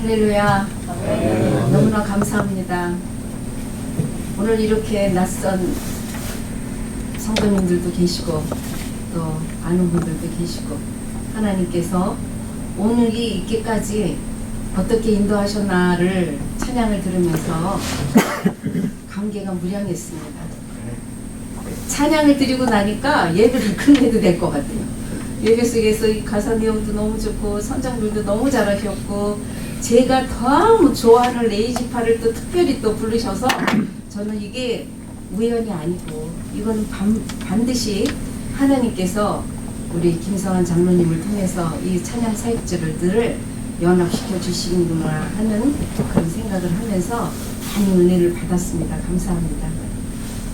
할렐루야. 너무나 감사합니다. 오늘 이렇게 낯선 성도님들도 계시고 또 아는 분들도 계시고 하나님께서 오늘이 있기까지 어떻게 인도하셨나를 찬양을 들으면서 감개가 무량했습니다. 찬양을 드리고 나니까 예배를 끝내도 될 것 같아요. 예배 속에서 이 가사 내용도 너무 좋고 선장들도 너무 잘하셨고 제가 너무 좋아하는 레이지파를 또 특별히 또 부르셔서 저는 이게 우연이 아니고 이건 반드시 하나님께서 우리 김성환 장로님을 통해서 이 찬양 사역자들을 연합시켜 주시는구나 하는 그런 생각을 하면서 많은 은혜를 받았습니다. 감사합니다.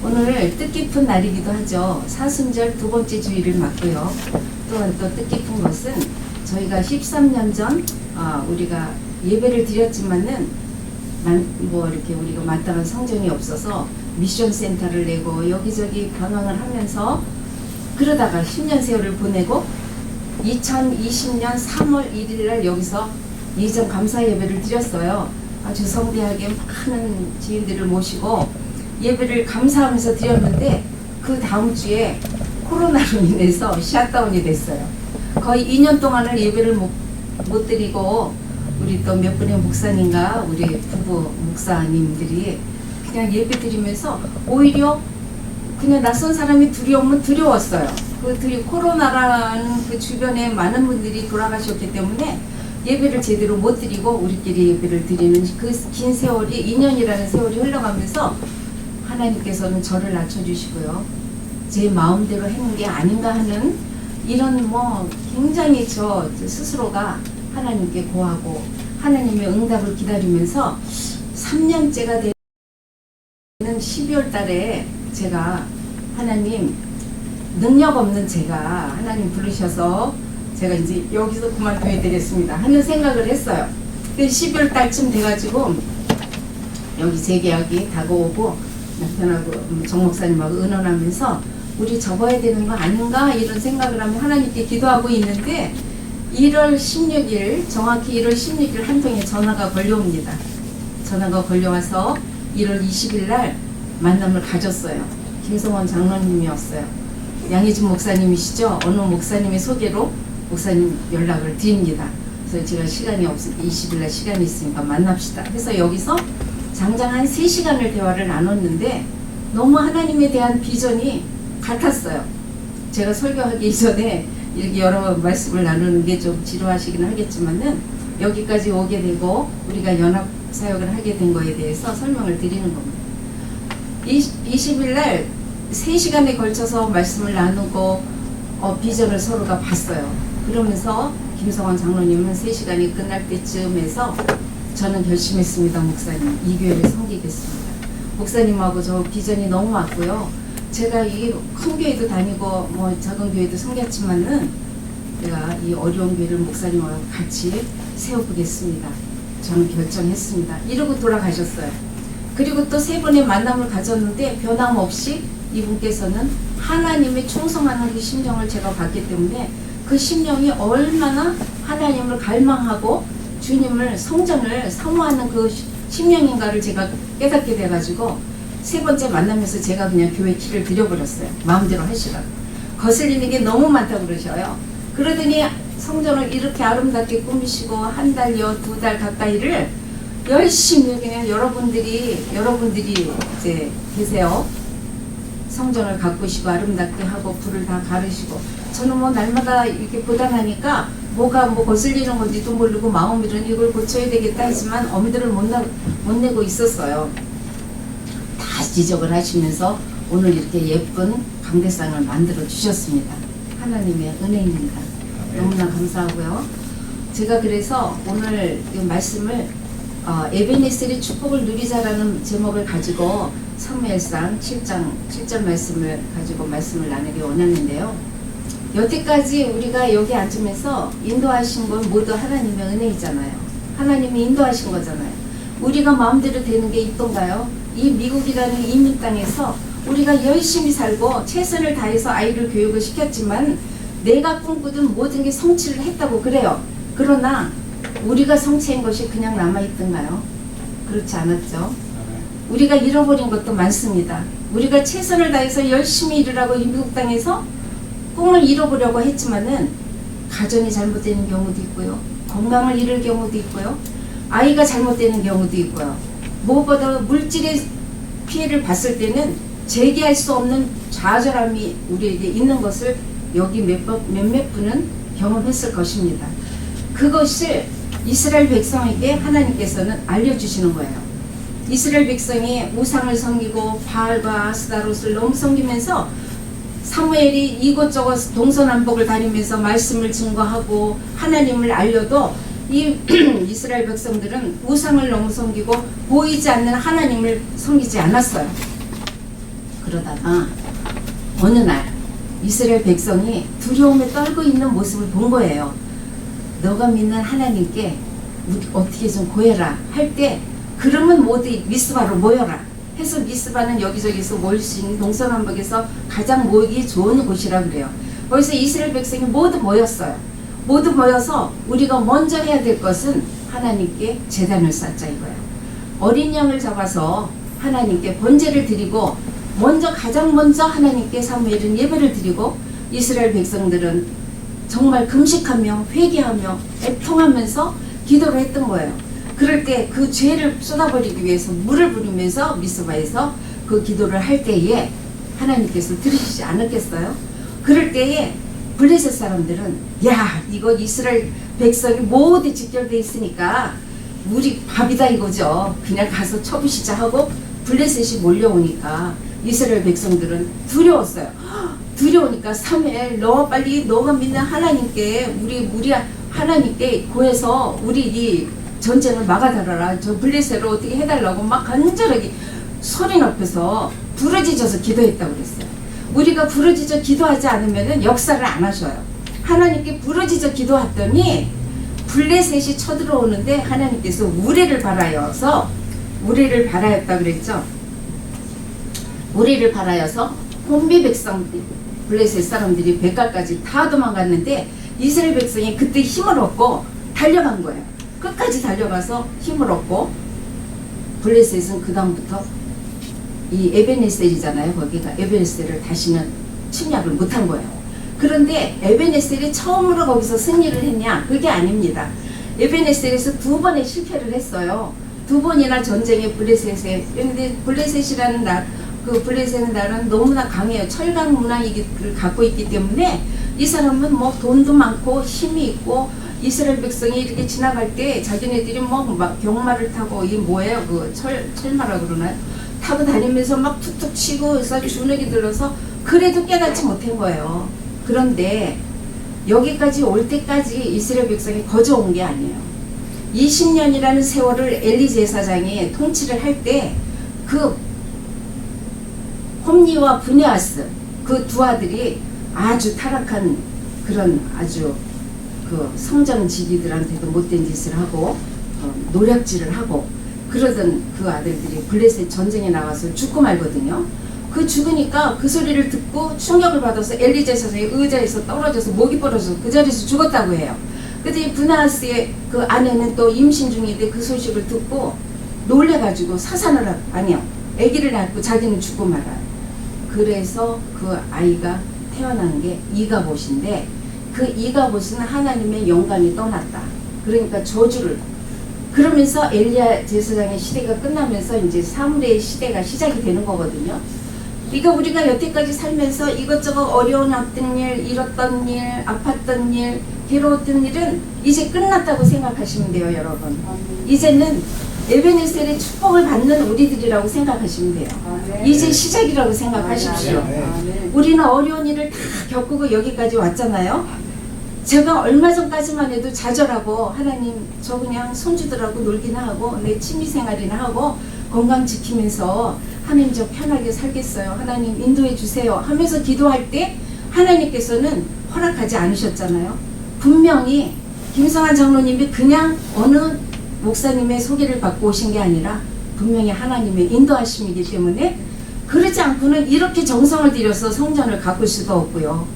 오늘 뜻깊은 날이기도 하죠. 사순절 두 번째 주일을 맞고요. 또한 또 뜻깊은 것은 저희가 13년 전 우리가 예배를 드렸지만은 이렇게 우리가 마땅한 성전이 없어서 미션 센터를 내고 여기저기 변환을 하면서 그러다가 10년 세월을 보내고 2020년 3월 1일 날 여기서 예전 감사 예배를 드렸어요. 아주 성대하게 많은 지인들을 모시고 예배를 감사하면서 드렸는데 그 다음 주에 코로나로 인해서 샷다운이 됐어요. 거의 2년 동안을 예배를 못 드리고 우리 또 몇 분의 목사님과 우리 부부 목사님들이 그냥 예배 드리면서 오히려 그냥 낯선 사람이 두려우면 두려웠어요. 코로나라는 그 주변에 많은 분들이 돌아가셨기 때문에 예배를 제대로 못 드리고 우리끼리 예배를 드리는 그 긴 세월이 2년이라는 세월이 흘러가면서 하나님께서는 저를 낮춰주시고요. 제 마음대로 하는 게 아닌가 하는 이런 굉장히 저 스스로가 하나님께 고하고 하나님의 응답을 기다리면서 3년째가 되는 12월 달에 제가 하나님 능력 없는 제가 하나님 부르셔서 제가 이제 여기서 그만둬야 되겠습니다 하는 생각을 했어요. 12월 달쯤 돼가지고 여기 재계약이 다가오고 남편하고 정 목사님하고 의논하면서 우리 접어야 되는 거 아닌가 이런 생각을 하면 하나님께 기도하고 있는데 1월 16일 정확히 1월 16일 한 통의 전화가 걸려옵니다. 전화가 걸려와서 1월 20일 날 만남을 가졌어요. 김성환 장로님이었어요. 양희준 목사님이시죠. 어느 목사님의 소개로 목사님 연락을 드립니다. 그래서 제가 시간이 없으니까 20일 날 시간이 있으니까 만납시다. 그래서 여기서 장장 한 3시간을 대화를 나눴는데 너무 하나님에 대한 비전이 같았어요. 제가 설교하기 이전에 이렇게 여러 말씀을 나누는 게 좀 지루하시긴 하겠지만은 여기까지 오게 되고 우리가 연합 사역을 하게 된 거에 대해서 설명을 드리는 겁니다. 20일 날 3시간에 걸쳐서 말씀을 나누고 비전을 서로가 봤어요. 그러면서 김성환 장로님은 3시간이 끝날 때쯤에서 저는 결심했습니다. 목사님, 이 교회를 섬기겠습니다. 목사님하고 저 비전이 너무 왔고요. 제가 이 큰 교회도 다니고 작은 교회도 섬겼지만은 제가 이 어려운 교회를 목사님하고 같이 세워보겠습니다. 저는 결정했습니다. 이러고 돌아가셨어요. 그리고 또 3번의 만남을 가졌는데 변함없이 이분께서는 하나님의 충성하는 그 심정을 제가 봤기 때문에 그 심령이 얼마나 하나님을 갈망하고 주님을 성전을 사모하는 그 심령인가를 제가 깨닫게 돼가지고 3번째 만나면서 제가 그냥 교회 키를 드려버렸어요. 마음대로 하시라고. 거슬리는 게 너무 많다고 그러셔요. 그러더니 성전을 이렇게 아름답게 꾸미시고 한 달여 2달 가까이를 열심히 그냥 여러분들이 이제 계세요. 성전을 가꾸시고 아름답게 하고 불을 다 가르시고 저는 날마다 이렇게 보다 나니까 뭐가 거슬리는 건지도 모르고 마음으로는 이걸 고쳐야 되겠다 하지만 엄두를 못 내고 있었어요. 다 지적을 하시면서 오늘 이렇게 예쁜 강대상을 만들어 주셨습니다. 하나님의 은혜입니다. 너무나 감사하고요. 제가 그래서 오늘 이 말씀을 에베네셀의 축복을 누리자라는 제목을 가지고 사무엘상 7장 말씀을 가지고 말씀을 나누기 원하는데요. 여태까지 우리가 여기 앉으면서 인도하신 건 모두 하나님의 은혜이잖아요. 하나님이 인도하신 거잖아요. 우리가 마음대로 되는 게 있던가요? 이 미국이라는 이민 땅에서 우리가 열심히 살고 최선을 다해서 아이를 교육을 시켰지만 내가 꿈꾸던 모든 게 성취를 했다고 그래요. 그러나 우리가 성취한 것이 그냥 남아있던가요? 그렇지 않았죠. 우리가 잃어버린 것도 많습니다. 우리가 최선을 다해서 열심히 일을 이 미국 땅에서 꿈을 이뤄보려고 했지만은 가정이 잘못되는 경우도 있고요. 건강을 잃을 경우도 있고요. 아이가 잘못되는 경우도 있고요. 무엇보다 물질의 피해를 봤을 때는 재개할 수 없는 좌절함이 우리에게 있는 것을 여기 몇몇 분은 경험했을 것입니다. 그것을 이스라엘 백성에게 하나님께서는 알려주시는 거예요. 이스라엘 백성이 우상을 섬기고 바알과 아스타롯을 너무 섬기면서 사무엘이 이곳저곳 동서남북을 다니면서 말씀을 증거하고 하나님을 알려도 이 이스라엘 백성들은 우상을 너무 섬기고 보이지 않는 하나님을 섬기지 않았어요. 그러다가 어느 날 이스라엘 백성이 두려움에 떨고 있는 모습을 본 거예요. 너가 믿는 하나님께 어떻게 좀 구해라 할 때 그러면 모두 미스바로 모여라 해서 미스바는 여기저기서 모일 수 있는 동서남북에서 가장 모이기 좋은 곳이라 그래요. 거기서 이스라엘 백성이 모두 모였어요. 모두 모여서 우리가 먼저 해야 될 것은 하나님께 제단을 쌓자 이거예요. 어린 양을 잡아서 하나님께 번제를 드리고 가장 먼저 하나님께 사무엘은 예배를 드리고 이스라엘 백성들은 정말 금식하며 회개하며 애통하면서 기도를 했던 거예요. 그럴 때 그 죄를 쏟아버리기 위해서 물을 부리면서 미스바에서 그 기도를 할 때에 하나님께서 들으시지 않았겠어요? 그럴 때에 블레셋 사람들은 야 이거 이스라엘 백성이 모두 직결돼 있으니까 우리 밥이다 이거죠. 그냥 가서 쳐부시자 하고 블레셋이 몰려오니까 이스라엘 백성들은 두려웠어요. 두려우니까 사무엘 너가 믿는 하나님께 우리 하나님께 구해서 우리 이 전쟁을 막아달라라. 저 블레셋을 어떻게 해달라고 막 간절하게 소리 높여서 부르짖어서 기도했다고 그랬어요. 우리가 부르짖어 기도하지 않으면 역사를 안 하셔요. 하나님께 부르짖어 기도했더니 블레셋이 쳐들어오는데 하나님께서 우레를 바라여서 우레를 바라였다 그랬죠. 우레를 바라여서 혼비 백성 블레셋 사람들이 백갈까지 다 도망갔는데 이스라엘 백성이 그때 힘을 얻고 달려간 거예요. 끝까지 달려가서 힘을 얻고 블레셋은 그 다음부터 이 에베네셀이잖아요. 거기가 에베네셀을 다시는 침략을 못한 거예요. 그런데 에베네셀이 처음으로 거기서 승리를 했냐? 그게 아닙니다. 에베네셀에서 2번의 실패를 했어요. 2번이나 전쟁에 블레셋에. 그런데 블레셋이라는 블레셋은 나라는 너무나 강해요. 철강 문화를 갖고 있기 때문에 이 사람은 뭐 돈도 많고 힘이 있고 이스라엘 백성이 이렇게 지나갈 때 자기네들이 막 경마를 타고 이 뭐예요? 그 철마라 그러나요? 타고 다니면서 막 툭툭 치고 그래서 주눅이 들어서 그래도 깨닫지 못한 거예요. 그런데 여기까지 올 때까지 이스라엘 백성이 거저온 게 아니에요. 20년이라는 세월을 엘리 제사장이 통치를 할 때 그 홈니와 브네아스 그 두 아들이 아주 타락한 그런 아주 그 성전지기들한테도 못된 짓을 하고 노략질을 하고 그러던 그 아들들이 블레셋 전쟁에 나가서 죽고 말거든요. 그 죽으니까 그 소리를 듣고 충격을 받아서 엘리 제사장이 의자에서 떨어져서 목이 부러져서 그 자리에서 죽었다고 해요. 근데 브네아스의 그 아내는 또 임신 중인데 그 소식을 듣고 놀래가지고 아기를 낳고 자기는 죽고 말아요. 그래서 그 아이가 태어난 게 이가봇인데 그 이가봇은 하나님의 영광이 떠났다. 그러니까 저주를. 그러면서 엘리야 제사장의 시대가 끝나면서 이제 사무엘의 시대가 시작이 되는 거거든요. 그러니까 우리가 여태까지 살면서 이것저것 어려웠던 일, 잃었던 일, 아팠던 일, 괴로웠던 일은 이제 끝났다고 생각하시면 돼요, 여러분. 이제는 에베네셀의 축복을 받는 우리들이라고 생각하시면 돼요. 이제 시작이라고 생각하십시오. 우리는 어려운 일을 다 겪고 여기까지 왔잖아요. 제가 얼마 전까지만 해도 좌절하고 하나님 저 그냥 손주들하고 놀기나 하고 내 취미생활이나 하고 건강 지키면서 하나님 저 편하게 살겠어요. 하나님 인도해 주세요 하면서 기도할 때 하나님께서는 허락하지 않으셨잖아요. 분명히 김성환 장로님이 그냥 어느 목사님의 소개를 받고 오신 게 아니라 분명히 하나님의 인도하심이기 때문에 그렇지 않고는 이렇게 정성을 들여서 성전을 가꿀 수도 없고요.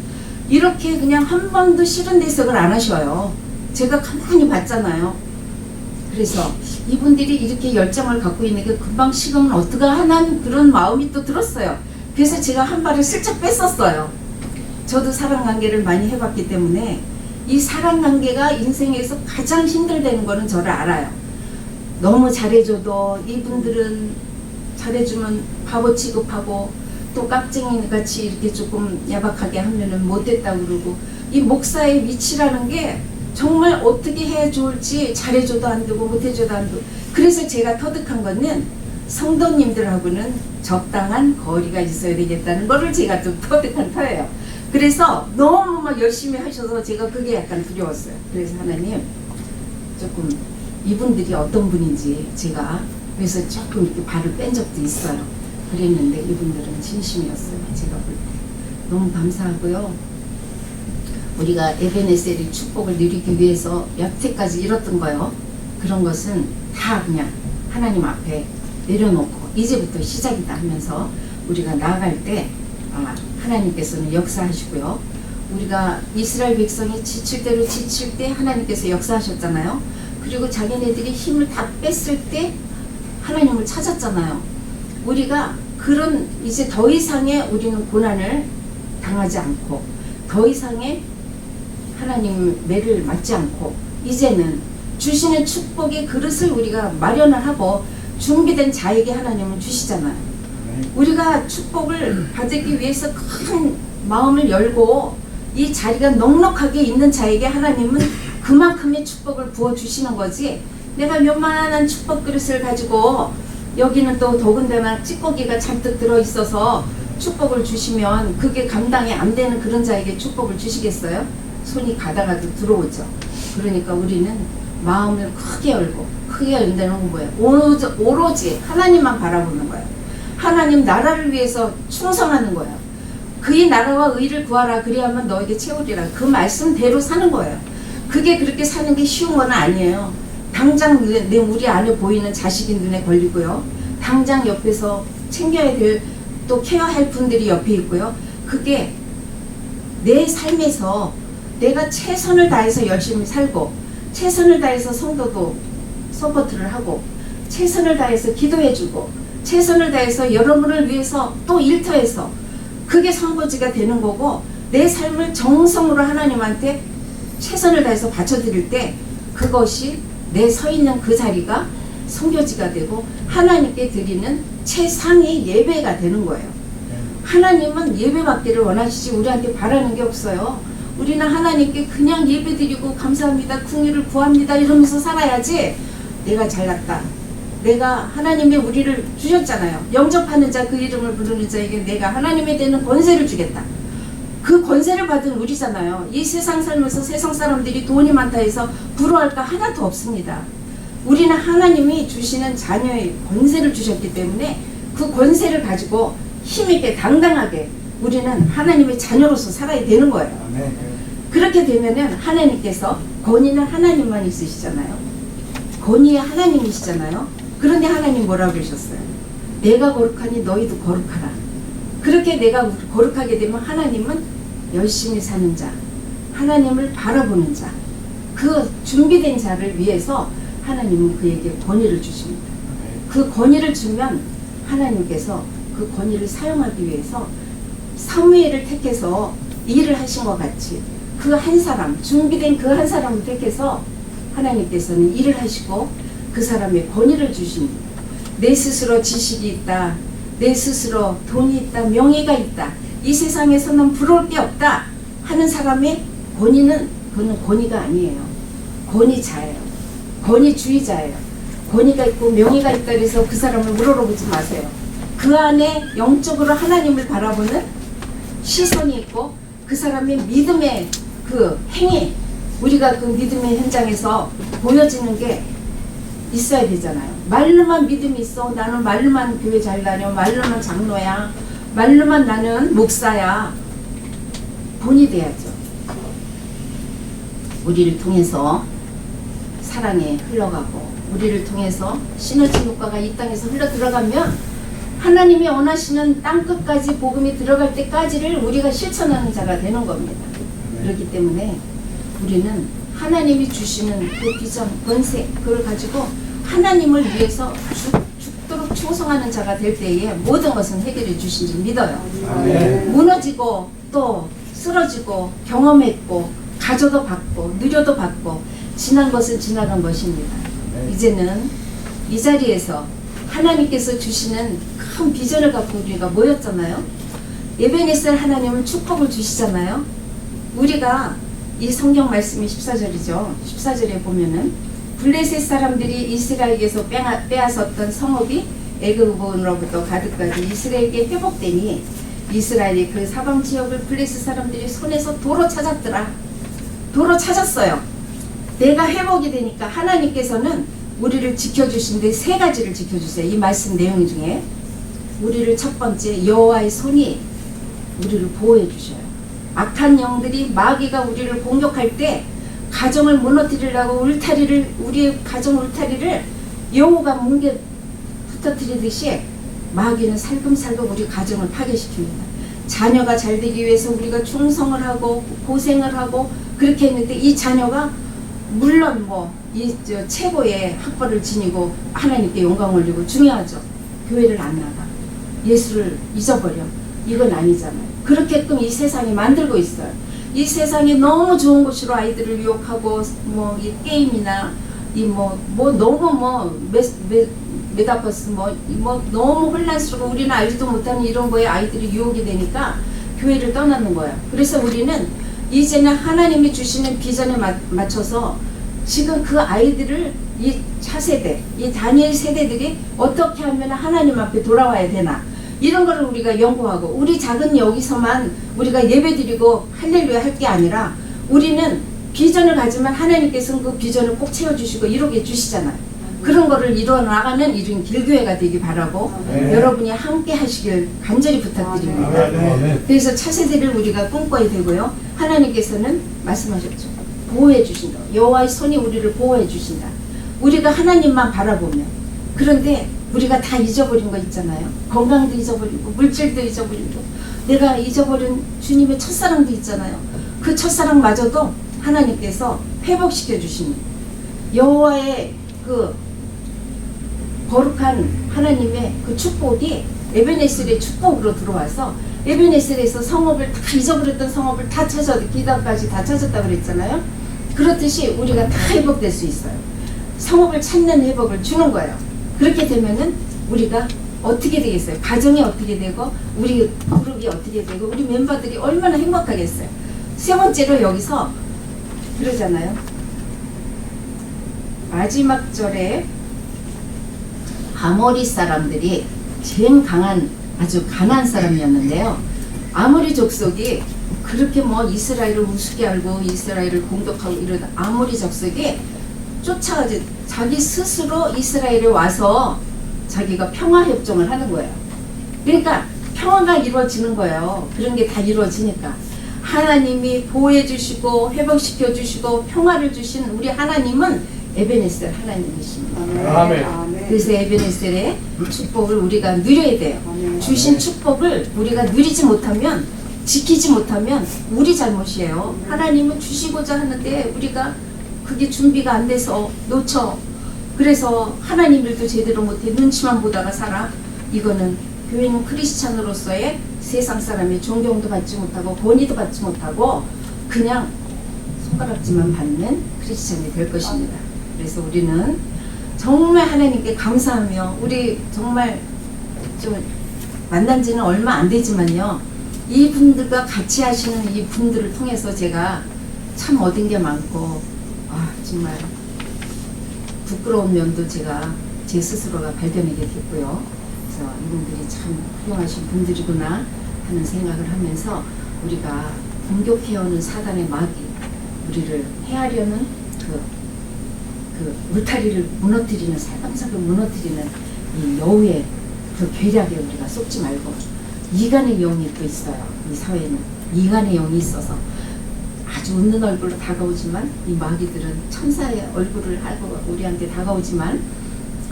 이렇게 그냥 한 번도 싫은 대석을 안 하셔요. 제가 가만히 봤잖아요. 그래서 이분들이 이렇게 열정을 갖고 있는 게 금방 식으면 어떡하 하는 그런 마음이 또 들었어요. 그래서 제가 한 발을 슬쩍 뺐었어요. 저도 사랑관계를 많이 해봤기 때문에 이 사랑관계가 인생에서 가장 힘들다는 거는 저를 알아요. 너무 잘해줘도 이분들은 잘해주면 바보 취급하고 또 깍쟁이 같이 이렇게 조금 야박하게 하면은 못됐다고 그러고, 이 목사의 위치라는 게 정말 어떻게 해야 좋을지 잘해줘도 안 되고 못해줘도 안 되고. 그래서 제가 터득한 거는 성도님들하고는 적당한 거리가 있어야 되겠다는 거를 제가 좀 터득한 터예요. 그래서 너무 막 열심히 하셔서 제가 그게 약간 두려웠어요. 그래서 하나님 조금 이분들이 어떤 분인지 제가 그래서 조금 이렇게 발을 뺀 적도 있어요. 그랬는데 이분들은 진심이었어요. 제가 볼 때 너무 감사하고요. 우리가 에베네셀의 축복을 누리기 위해서 여태까지 이뤘던 거요, 그런 것은 다 그냥 하나님 앞에 내려놓고 이제부터 시작이다 하면서 우리가 나아갈 때 하나님께서는 역사하시고요. 우리가 이스라엘 백성이 지칠 대로 지칠 때 하나님께서 역사하셨잖아요. 그리고 자기네들이 힘을 다 뺐을 때 하나님을 찾았잖아요. 우리가 그런 이제 더 이상의 우리는 고난을 당하지 않고 더 이상의 하나님 매를 맞지 않고 이제는 주시는 축복의 그릇을 우리가 마련을 하고 준비된 자에게 하나님은 주시잖아요. 우리가 축복을 받기 위해서 큰 마음을 열고 이 자리가 넉넉하게 있는 자에게 하나님은 그만큼의 축복을 부어주시는 거지, 내가 요만한 축복 그릇을 가지고 여기는 또 더군다나 찌꺼기가 잔뜩 들어있어서 축복을 주시면 그게 감당이 안 되는 그런 자에게 축복을 주시겠어요? 손이 가다가도 들어오죠. 그러니까 우리는 마음을 크게 열고, 크게 열다는 건 뭐예요? 오로지 하나님만 바라보는 거예요. 하나님 나라를 위해서 충성하는 거예요. 그의 나라와 의를 구하라 그리하면 너에게 채우리라, 그 말씀대로 사는 거예요. 그게 그렇게 사는 게 쉬운 건 아니에요. 당장 우리 안에 보이는 자식이 눈에 걸리고요. 당장 옆에서 챙겨야 될, 또 케어할 분들이 옆에 있고요. 그게 내 삶에서 내가 최선을 다해서 열심히 살고 최선을 다해서 성도도 서포트를 하고 최선을 다해서 기도해주고 최선을 다해서 여러분을 위해서 또 일터에서 그게 선거지가 되는 거고, 내 삶을 정성으로 하나님한테 최선을 다해서 바쳐드릴 때 그것이 내 서 있는 그 자리가 선교지가 되고 하나님께 드리는 최상의 예배가 되는 거예요. 하나님은 예배받기를 원하시지 우리한테 바라는 게 없어요. 우리는 하나님께 그냥 예배드리고 감사합니다, 궁유를 구합니다 이러면서 살아야지. 내가 잘났다, 내가 하나님의 우리를 주셨잖아요. 영접하는 자, 그 이름을 부르는 자에게 내가 하나님에 대한 권세를 주겠다. 그 권세를 받은 우리잖아요. 이 세상 살면서 세상 사람들이 돈이 많다 해서 부러워할 거 하나도 없습니다. 우리는 하나님이 주시는 자녀의 권세를 주셨기 때문에 그 권세를 가지고 힘있게 당당하게 우리는 하나님의 자녀로서 살아야 되는 거예요. 그렇게 되면은 하나님께서, 권위는 하나님만 있으시잖아요. 권위의 하나님이시잖아요. 그런데 하나님 뭐라고 그러셨어요? 내가 거룩하니 너희도 거룩하라. 그렇게 내가 거룩하게 되면 하나님은 열심히 사는 자, 하나님을 바라보는 자, 그 준비된 자를 위해서 하나님은 그에게 권위를 주십니다. 그 권위를 주면 하나님께서 그 권위를 사용하기 위해서 사무엘을 택해서 일을 하신 것 같이 그 한 사람, 준비된 그 한 사람을 택해서 하나님께서는 일을 하시고 그 사람의 권위를 주십니다. 내 스스로 지식이 있다, 내 스스로 돈이 있다, 명예가 있다, 이 세상에서는 부러울 게 없다 하는 사람의 권위는, 그거는 권위가 아니에요. 권위자예요. 권위주의자예요. 권위가 있고 명예가 있다 그래서 그 사람을 우러러보지 마세요. 그 안에 영적으로 하나님을 바라보는 시선이 있고 그 사람의 믿음의 그 행위, 우리가 그 믿음의 현장에서 보여지는 게 있어야 되잖아요. 말로만 믿음이 있어, 나는 말로만 교회 잘 다녀, 말로만 장로야, 말로만 나는 목사야, 본이 돼야죠. 우리를 통해서 사랑에 흘러가고 우리를 통해서 시너지 효과가 이 땅에서 흘러 들어가면 하나님이 원하시는 땅끝까지 복음이 들어갈 때까지를 우리가 실천하는 자가 되는 겁니다. 그렇기 때문에 우리는 하나님이 주시는 그 비전, 권세, 그걸 가지고 하나님을 위해서 죽도록 충성하는 자가 될 때에 모든 것은 해결해 주신 줄 믿어요. 아멘. 무너지고 또 쓰러지고 경험했고 가져도 받고 누려도 받고 지난 것은 지나간 것입니다. 이제는 이 자리에서 하나님께서 주시는 큰 비전을 갖고 우리가 모였잖아요. 에베네셀 하나님은 축복을 주시잖아요. 우리가 이 성경 말씀이 14절이죠. 14절에 보면은 블레셋 사람들이 이스라엘에게서 빼앗았던 성읍이 애굽으로부터 가득까지 이스라엘에게 회복되니 이스라엘이 그 사방 지역을 블레셋 사람들이 손에서 도로 찾았더라. 도로 찾았어요. 내가 회복이 되니까 하나님께서는 우리를 지켜주신데 세 가지를 지켜주세요. 이 말씀 내용 중에 우리를 첫 번째 여호와의 손이 우리를 보호해 주셔요. 악한 영들이 마귀가 우리를 공격할 때 가정을 무너뜨리려고 우리의 가정 울타리를 여호가 뭉개 붙어뜨리듯이 마귀는 살금살금 우리 가정을 파괴시킵니다. 자녀가 잘 되기 위해서 우리가 충성을 하고 고생을 하고 그렇게 했는데 이 자녀가 물론 최고의 학벌을 지니고 하나님께 영광 올리고 중요하죠. 교회를 안 나가. 예수를 잊어버려. 이건 아니잖아요. 그렇게끔 이 세상이 만들고 있어요. 이 세상이 너무 좋은 곳으로 아이들을 유혹하고 이 게임이나 너무 메타버스 너무 혼란스럽고 우리는 알지도 못하는 이런 거에 아이들이 유혹이 되니까 교회를 떠나는 거예요. 그래서 우리는 이제는 하나님이 주시는 비전에 맞춰서 지금 그 아이들을 이 차세대, 이 다니엘 세대들이 어떻게 하면 하나님 앞에 돌아와야 되나 이런 거를 우리가 연구하고 우리 작은 여기서만 우리가 예배드리고 할렐루야 할 게 아니라 우리는 비전을 가지면 하나님께서는 그 비전을 꼭 채워주시고 이루게 해주시잖아요. 그런 거를 이뤄나가는 이런 길교회가 되기 바라고 여러분이 함께 하시길 간절히 부탁드립니다. 그래서 차세대를 우리가 꿈꿔야 되고요. 하나님께서는 말씀하셨죠. 보호해 주신다. 여호와의 손이 우리를 보호해 주신다. 우리가 하나님만 바라보면 그런데 우리가 다 잊어버린 거 있잖아요. 건강도 잊어버리고 물질도 잊어버리고 내가 잊어버린 주님의 첫사랑도 있잖아요. 그 첫사랑마저도 하나님께서 회복시켜 주십니다. 여호와의 그 거룩한 하나님의 그 축복이 에베네셀의 축복으로 들어와서 에베네셀에서 성읍을 다 잊어버렸던 성읍을 다 찾아도 기단까지 다 찾았다고 그랬잖아요. 그렇듯이 우리가 다 회복될 수 있어요. 성읍을 찾는 회복을 주는 거예요. 그렇게 되면은 우리가 어떻게 되겠어요? 가정이 어떻게 되고 우리 그룹이 어떻게 되고 우리 멤버들이 얼마나 행복하겠어요. 세 번째로 여기서 그러잖아요. 마지막 절에 아모리 사람들이 제일 강한 아주 가난한 사람이었는데요. 아모리 족속이 그렇게 이스라엘을 우습게 알고 이스라엘을 공격하고 이러다 아모리 족속이 쫓아가지 자기 스스로 이스라엘에 와서 자기가 평화협정을 하는 거예요. 그러니까 평화가 이루어지는 거예요. 그런 게 다 이루어지니까 하나님이 보호해 주시고 회복시켜 주시고 평화를 주신 우리 하나님은 에베네셀 하나님이십니다. 아멘. 그래서 에베네셀의 축복을 우리가 누려야 돼요. 아멘. 주신 축복을 우리가 누리지 못하면 지키지 못하면 우리 잘못이에요. 하나님은 주시고자 하는데 우리가 그게 준비가 안 돼서 놓쳐. 그래서 하나님 일도 제대로 못해 눈치만 보다가 살아. 이거는 교회는 크리스찬으로서의 세상 사람의 존경도 받지 못하고 권위도 받지 못하고 그냥 손가락질만 받는 크리스찬이 될 것입니다. 그래서 우리는 정말 하나님께 감사하며 우리 정말 좀 만난 지는 얼마 안 되지만요. 이분들과 같이 하시는 이 분들을 통해서 제가 참 얻은 게 많고 정말 부끄러운 면도 제가 제 스스로가 발견하게 됐고요. 그래서 이분들이 참 훌륭하신 분들이구나 하는 생각을 하면서 우리가 공격해오는 사단의 마귀 우리를 해하려는 그 울타리를 무너뜨리는 살금살금 무너뜨리는 이 여우의 그 괴략에 우리가 속지 말고 이간의 영이 또 있어요. 이 사회는 이간의 영이 있어서 아주 웃는 얼굴로 다가오지만 이 마귀들은 천사의 얼굴을 하고 우리한테 다가오지만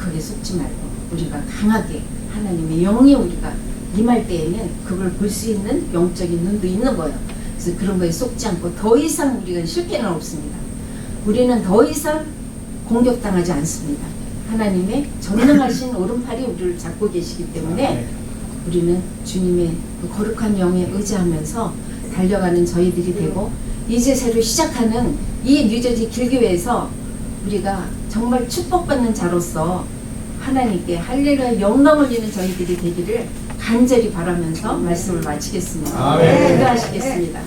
거기에 속지 말고 우리가 강하게 하나님의 영이 우리가 임할 때에는 그걸 볼 수 있는 영적인 눈도 있는 거예요. 그래서 그런 거에 속지 않고 더 이상 우리가 실패는 없습니다. 우리는 더 이상 공격당하지 않습니다. 하나님의 전능하신 오른팔이 우리를 잡고 계시기 때문에 우리는 주님의 그 거룩한 영에 의지하면서 달려가는 저희들이 되고, 이제 새로 시작하는 이 뉴저지 길교회에서 우리가 정말 축복받는 자로서 하나님께 할렐루야 영광 올리는 저희들이 되기를 간절히 바라면서 말씀을 마치겠습니다. 아멘. 기도하시겠습니다.